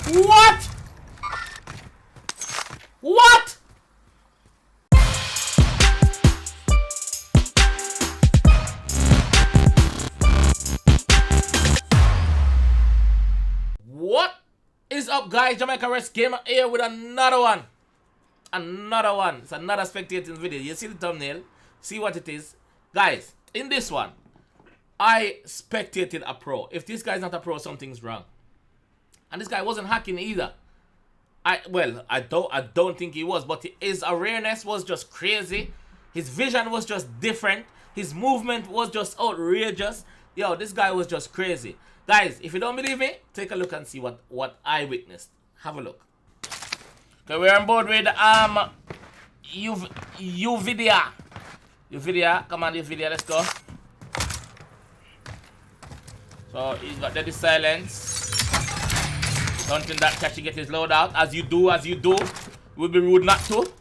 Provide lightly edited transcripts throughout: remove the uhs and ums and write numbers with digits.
What? What? What is up, guys? JAMAICA'S Gamer here with another one. It's another spectating video. You see the thumbnail? See what it is? Guys, in this one, I spectated a pro. If this guy's not a pro, something's wrong. And this guy wasn't hacking either. I don't think he was, but his awareness was just crazy. His vision was just different. His movement was just outrageous. Yo, this guy was just crazy. Guys, if you don't believe me, take a look and see what I witnessed. Have a look. Okay, we're on board with Uvidia. Come on, Uvidia, let's go. So he's got deadly silence. Hunting that catch to get his load out. As you do. Would be rude not to.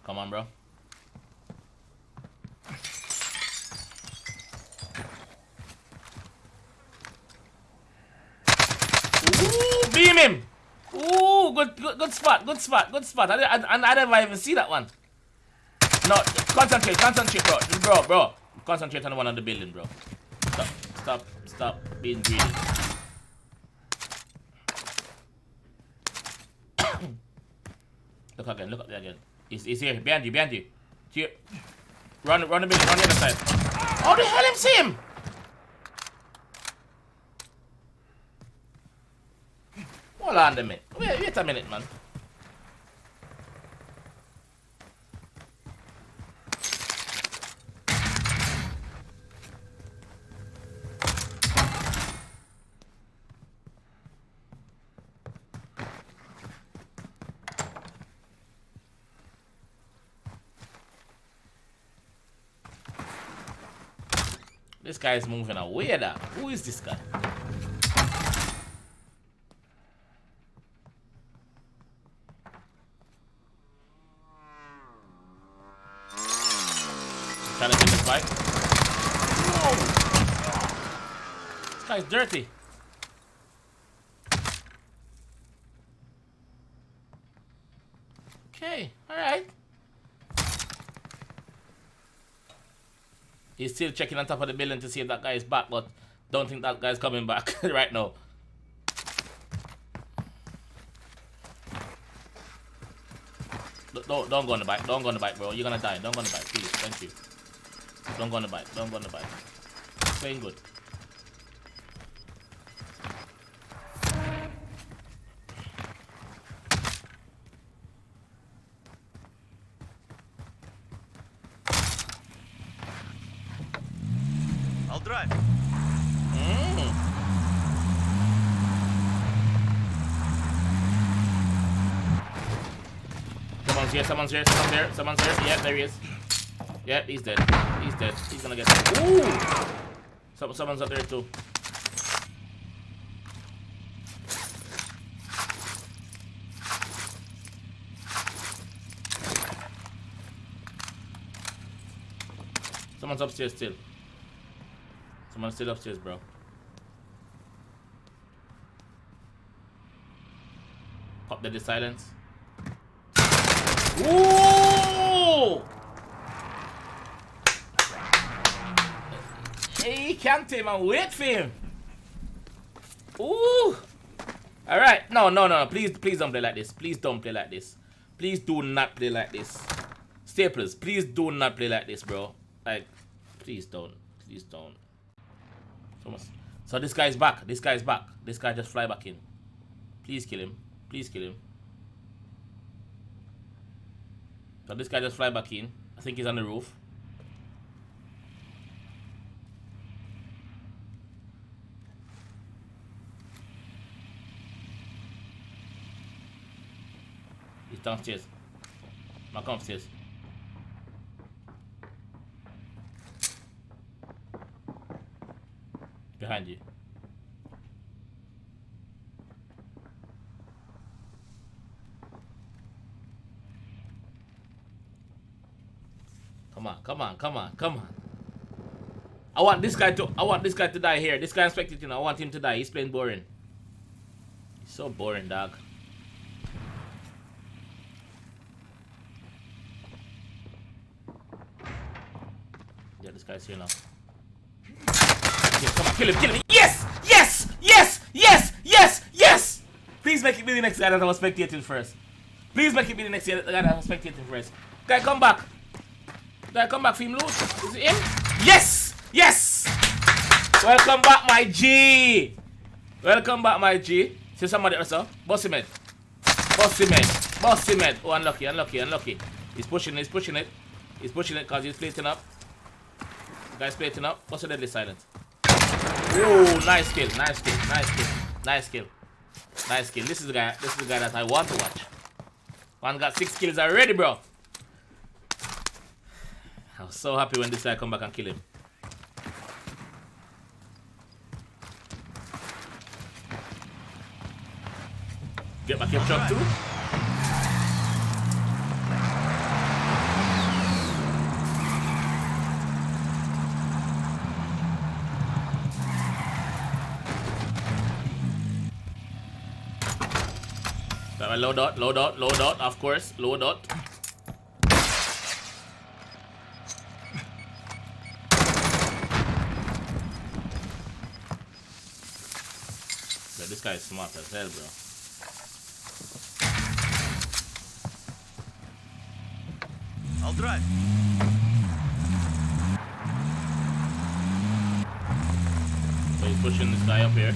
Come on, bro. Ooh, beam him. Ooh, good spot. I never even see that one. No, concentrate, bro. Concentrate on the one on the building, bro. Stop being greedy. Look again. He's here, behind you. Here. Run the building, run the other side. How the hell him see him? Hold on a minute. Wait a minute, man. This guy is moving away there. Who is this guy? Trying to take this bike. Whoa. This guy's dirty. Okay, alright. He's still checking on top of the building to see if that guy is back, but don't think that guy's coming back right now. Don't go on the bike. Don't go on the bike, bro. You're gonna die. Don't go on the bike, please. Thank you. Don't go on the bike. Playing good. I'll drive. Someone's here. Yeah, there he is. Yeah, he's dead. He's gonna get. Ooh! Someone's up there too. Someone's upstairs still. Someone's still upstairs, bro. Pop the silence. Ooh! He can't take and wait for him. Ooh! Alright. No. Please don't play like this. Please don't play like this. Please do not play like this. Staples, please do not play like this, bro. Like, please don't. So this guy's back. This guy just fly back in. Please kill him. So this guy just fly back in. I think he's on the roof. He's downstairs. Now come upstairs. Behind you. come on, come on, come on. I want this guy to die here. This guy I'm spectating, I want him to die. He's playing boring. He's so boring, dog. Yeah, this guy's here now. Yeah, come on, kill him. Yes! Yes! Yes! Yes! Yes! Yes! Please make it be the next guy that I was spectating first. Please make it be the next guy that I was spectating first. Guy, come back. Guy, come back for him loot. Is it him? Yes! Yes! Welcome back, my G. Welcome back, my G. See somebody also? Boss him head. Boss him head. Boss him head. Oh, unlucky, unlucky, unlucky. He's pushing it, he's pushing it. He's pushing it because he's plating up. Guy's plating up. What's the deadly silence? Oh, nice kill, nice kill, nice kill, nice kill. Nice kill. This is the guy that I want to watch. One got 6 kills already, bro. I was so happy when this guy come back and kill him. Get back your truck too. Load out, of course, load out. But this guy is smart as hell, bro. I'll drive. So he's pushing this guy up here.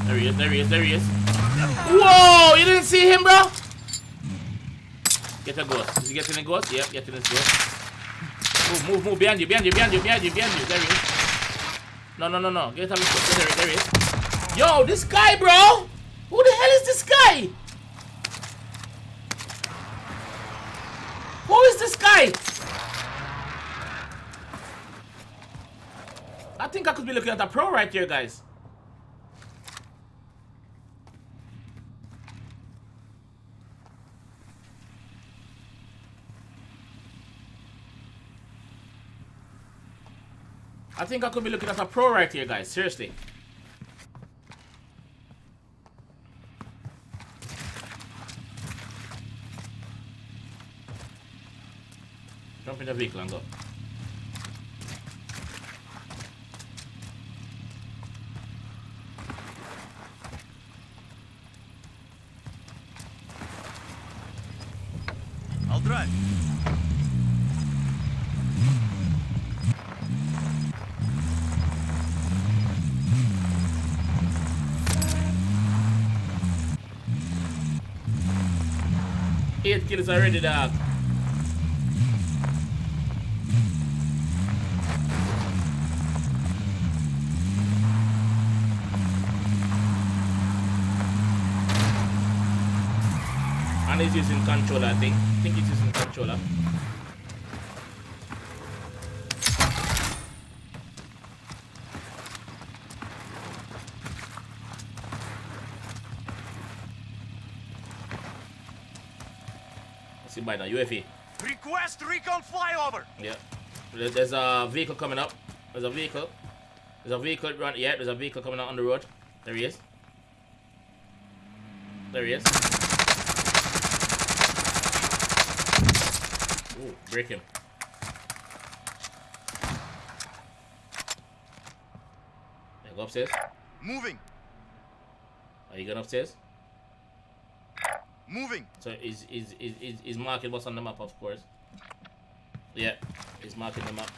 There he is, there he is, there he is. Whoa! You didn't see him, bro? Get a ghost. Is he getting a ghost? Yep, getting his ghost. Move, move. Behind you. There he is. No. Get a ghost. There he is. Yo, this guy, bro! Who the hell is this guy? Who is this guy? I think I could be looking at a pro right here, guys. I think I could be looking at a pro right here, guys. Seriously. Jump in the vehicle and go. I'll drive. Eight kills already, dog. And he's using controller, I think. I think he's using controller. See by now, UFA. Request recon flyover. Yeah. There's a vehicle coming up. There's a vehicle run. Yeah, there's a vehicle coming out on the road. There he is. There he is. Ooh, break him. Yeah, go upstairs. Moving. Are you going upstairs? Moving. So is marking what's on the map, of course. Yeah, he's marking the map.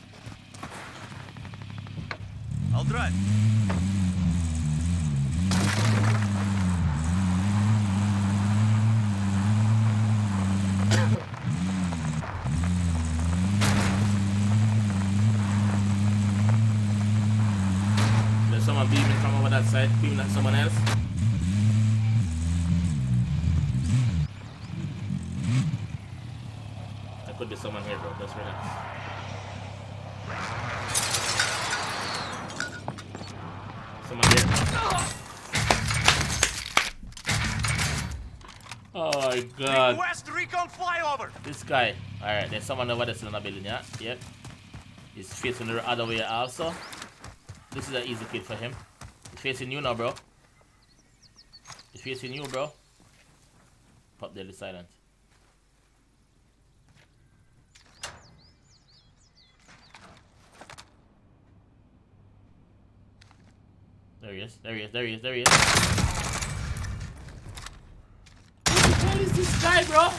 I'll drive. There's someone beaming from over that side, beaming at someone else. There could be someone here, bro. Just relax. Someone here. Oh my god. Request recon flyover. This guy. Alright, there's someone over there still in the building, yeah? Yep. He's facing the other way also. This is an easy kill for him. He's facing you now, bro. He's facing you, bro. Pop deadly silent. There he is, there he is, there he is, there he is. Who the hell is this guy, bro?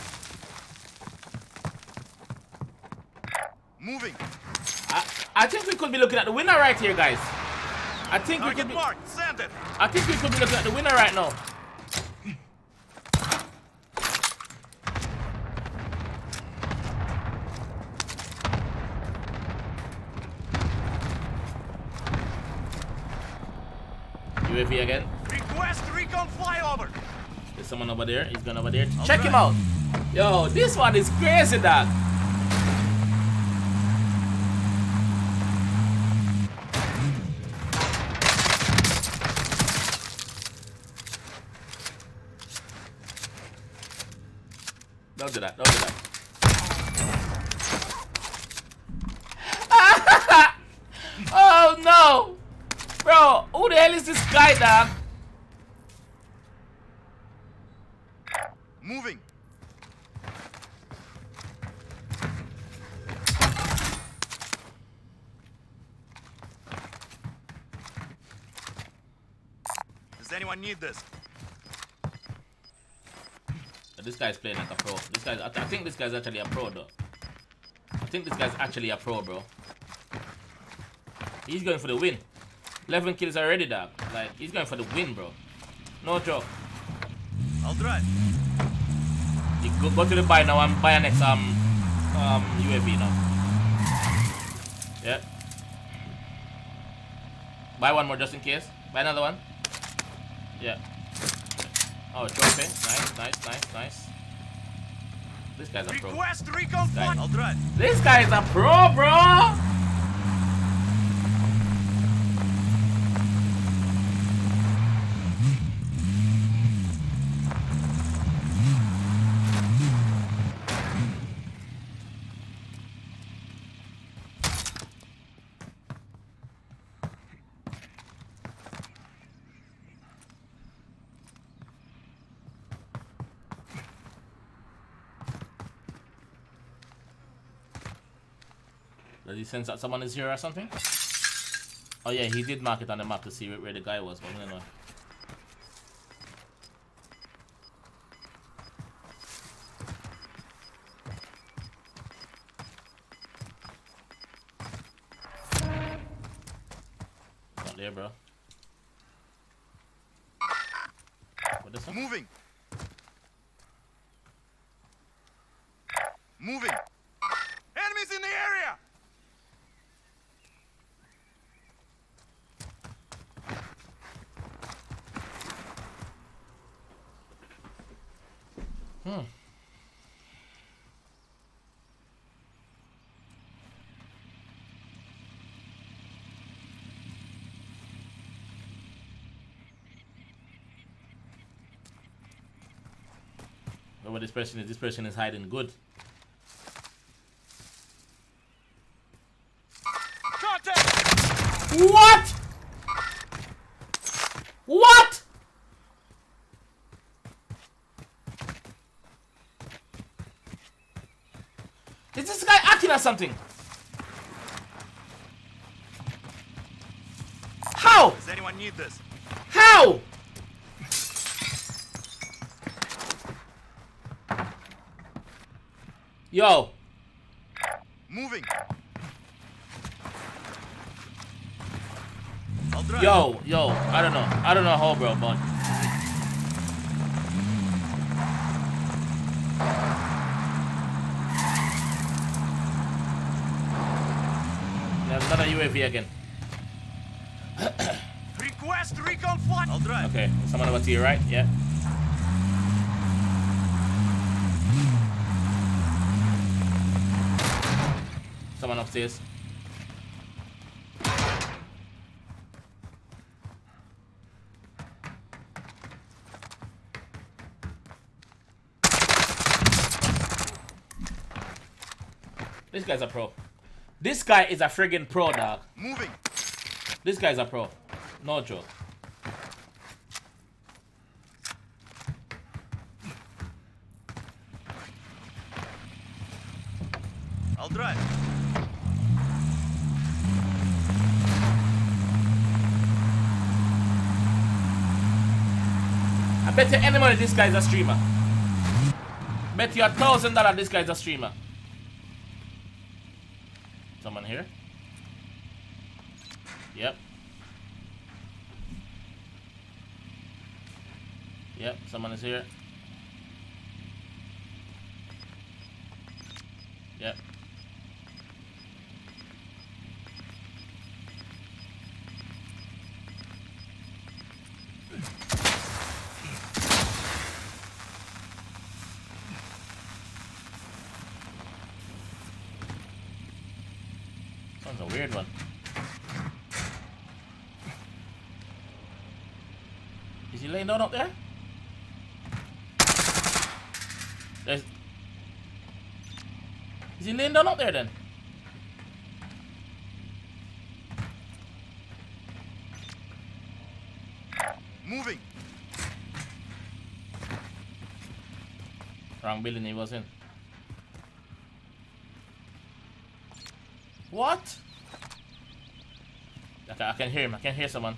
Moving. I think we could be looking at the winner right here, guys. I think we could Target be. marked. Send it. I think we could be looking at the winner right now. UAV again. Request recon flyover. There's someone over there. He's gone over there. Check him out. Yo, this one is crazy, dog. Don't do that. Don't do that. Oh no! Bro, who the hell is this guy, dog? Moving. Does anyone need this? This guy's playing like a pro. This guy's. I think this guy's actually a pro, though. I think this guy's actually a pro, bro. He's going for the win. 11 kills already, dog. Like, he's going for the win, bro. No joke. I'll drive. You go to the buy now and buy a next UAV now. Yeah. Buy one more just in case. Buy another one. Yeah. Oh, trophy. Nice, nice, nice, nice. This guy's a pro. Request recon flight. I'll drive. This guy's a pro, bro. Does he sense that someone is here or something? Oh yeah, he did mark it on the map to see where the guy was, but I don't know. Not there, bro. What is that? Moving. Moving. Enemies in the area. Whoever this person is hiding good. Contact. What? What? Is this guy acting or something? How? Does anyone need this? How? Yo. Moving. I'll drive. Yo, I don't know how, bro, but there's another UAV again. Request recon flight. I'll drive. Okay, someone over to your right, yeah. Someone upstairs. This guy's a pro. This guy is a friggin' pro, dog. Moving. This guy's a pro. No joke. I'll drive. I bet you any money this guy's a streamer. Bet you $1,000 this guy's a streamer. Someone here? Yep. Yep, someone is here. Yep. Sounds a weird one. Is he laying down up there? There's... Is he laying down up there then? Moving. Wrong building he was in. What? Okay, I can hear him. I can hear someone.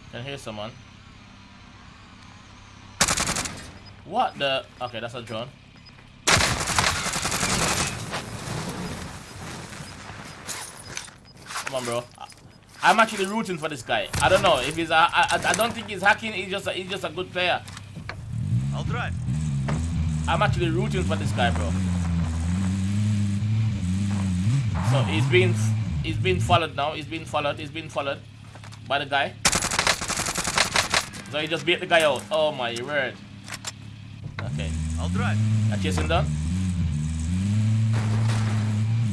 I can hear someone. What the? Okay, that's a drone. Come on, bro. I'm actually rooting for this guy. I don't know if he's I don't think he's hacking. He's just a good player. I'll drive. I'm actually rooting for this guy, bro. So he's being followed now. He's being followed by the guy. So he just beat the guy out. Oh my word. Okay. I'll drive. I chase him down.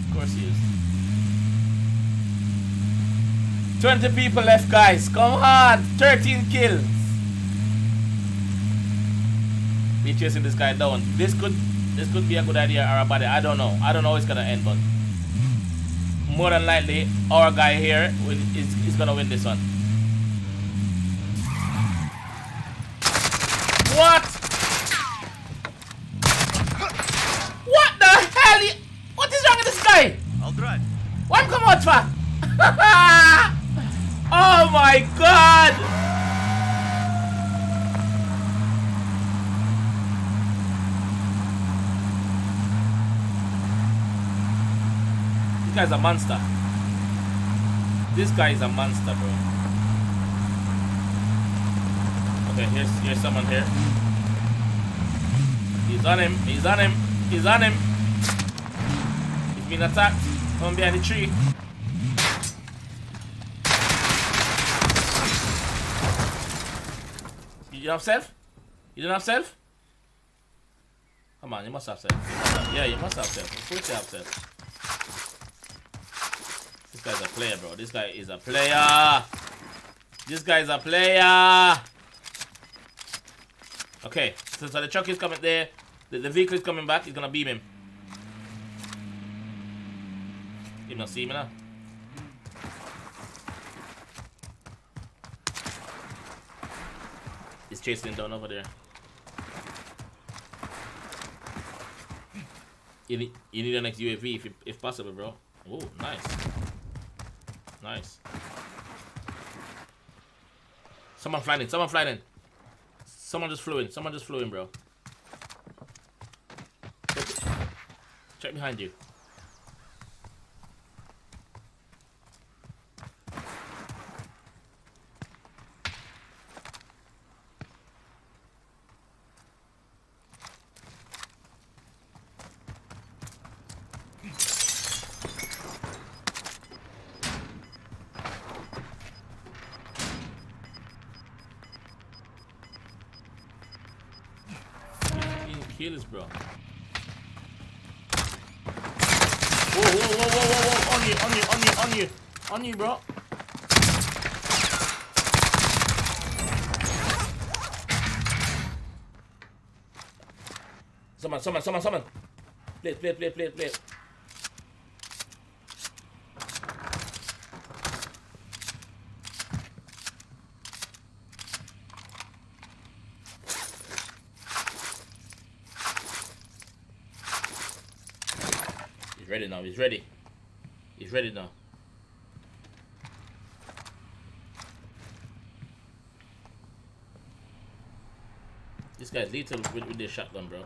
Of course he is. 20 people left, guys. Come on. 13 kills. Be chasing this guy down. This could be a good idea or a bad idea. I don't know. I don't know how it's gonna end, but more than likely our guy here is gonna win this one. What? What the hell? What is wrong with this guy? I'll drive. What come out for? Oh my god! This guy's a monster. This guy is a monster, bro. Okay, here's someone here. He's on him. He's on him. He's on him. He's been attacked from behind the tree. You don't have self? You don't have self? Come on, you must have self. Yeah, you must have self. Of course you have self. This guy's a player, bro. This guy is a player. This guy is a player. Okay, so the truck is coming there. The vehicle is coming back. He's gonna beam him. You not see me now? He's chasing him down over there. You need the next UAV if possible, bro. Oh, nice. Nice. Someone flying in. Someone flying in. Someone just flew in. Someone just flew in, bro. Check behind you. Kills, bro. Whoa. On you, bro. Someone. Play. He's ready now. He's ready now. This guy's lethal with this shotgun, bro.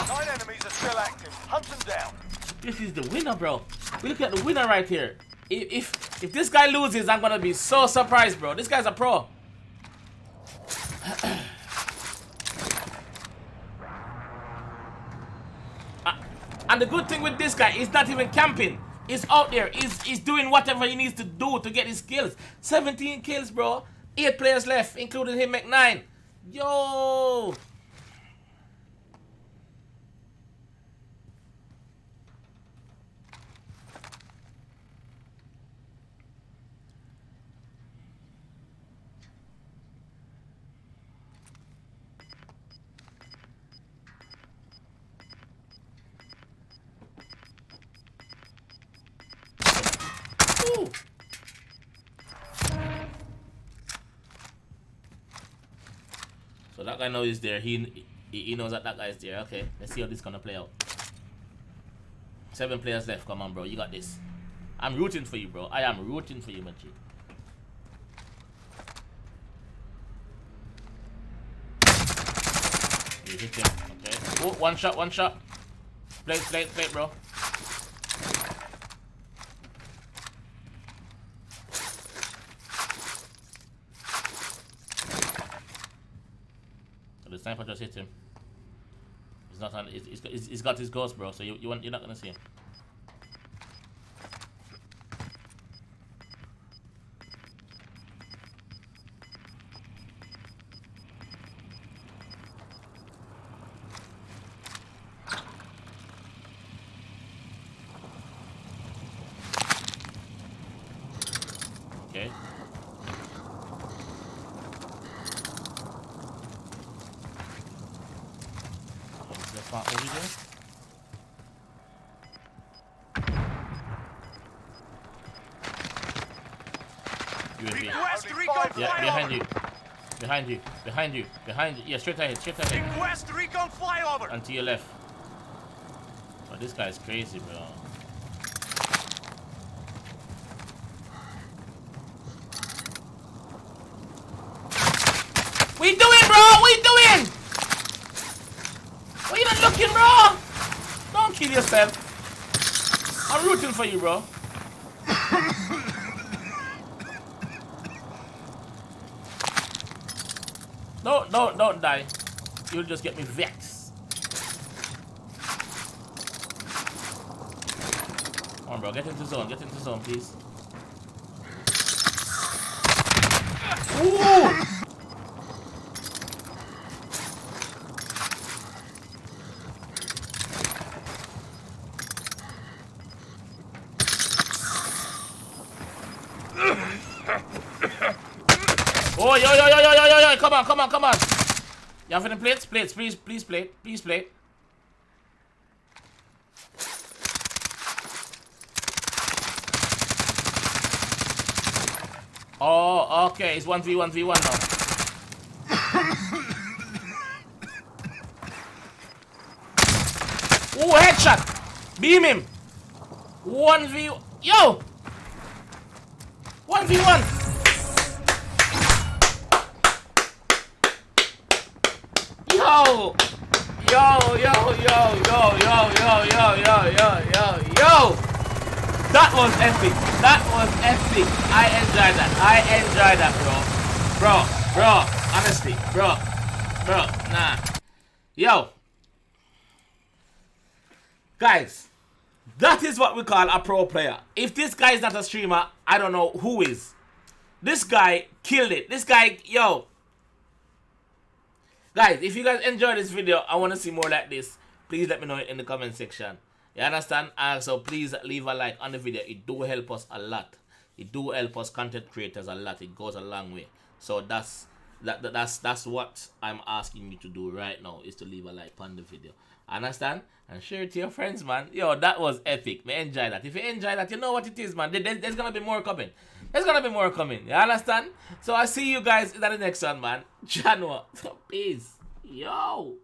Nine enemies are still active. Hunt them down. This is the winner, bro. We look at the winner right here. If this guy loses, I'm gonna be so surprised, bro. This guy's a pro. And the good thing with this guy, he's not even camping. He's out there. He's doing whatever he needs to do to get his kills. 17 kills, bro. 8 players left, including him, Mc9. Yo. Ooh. So that guy knows he's there. He knows that guy is there. Okay, let's see how this is gonna play out. 7 players left. Come on, bro. You got this. I'm rooting for you, bro. I am rooting for you, my G. You hit him. Okay. Oh, one shot. Play, bro. The sniper just hit him. He's not on. He's got his ghost, bro. So you're not gonna see him. Okay. Over there. Request recon Yeah, behind you. Yeah, straight ahead. Request recon flyover. And to your left. Oh, this guy's crazy, bro. What you doing, bro? What you doing? Why you not looking, bro? Don't kill yourself. I'm rooting for you, bro. Don't die. You'll just get me vexed. Come on, bro. Get into zone, please. Ooh! Oh, yo, come on. You have any plates? Please plate. Oh, okay, it's 1v1 now. Oh, headshot! Beam him! 1v... Yo! 1v1! Yo! That was epic. I enjoyed that, bro. Honestly, bro. Nah. Yo. Guys, that is what we call a pro player. If this guy is not a streamer, I don't know who is. This guy killed it. This guy, yo. Guys, if you guys enjoyed this video, I want to see more like this. Please let me know in the comment section. You understand? So please leave a like on the video. It do help us a lot. It do help us content creators a lot. It goes a long way. So that's what I'm asking you to do right now, is to leave a like on the video. Understand? And share it to your friends, man. Yo, that was epic. Me enjoy that. If you enjoy that, you know what it is, man. There's gonna be more coming. There's gonna be more coming. You understand? So I see you guys in the next one, man. Channel. Peace. Yo.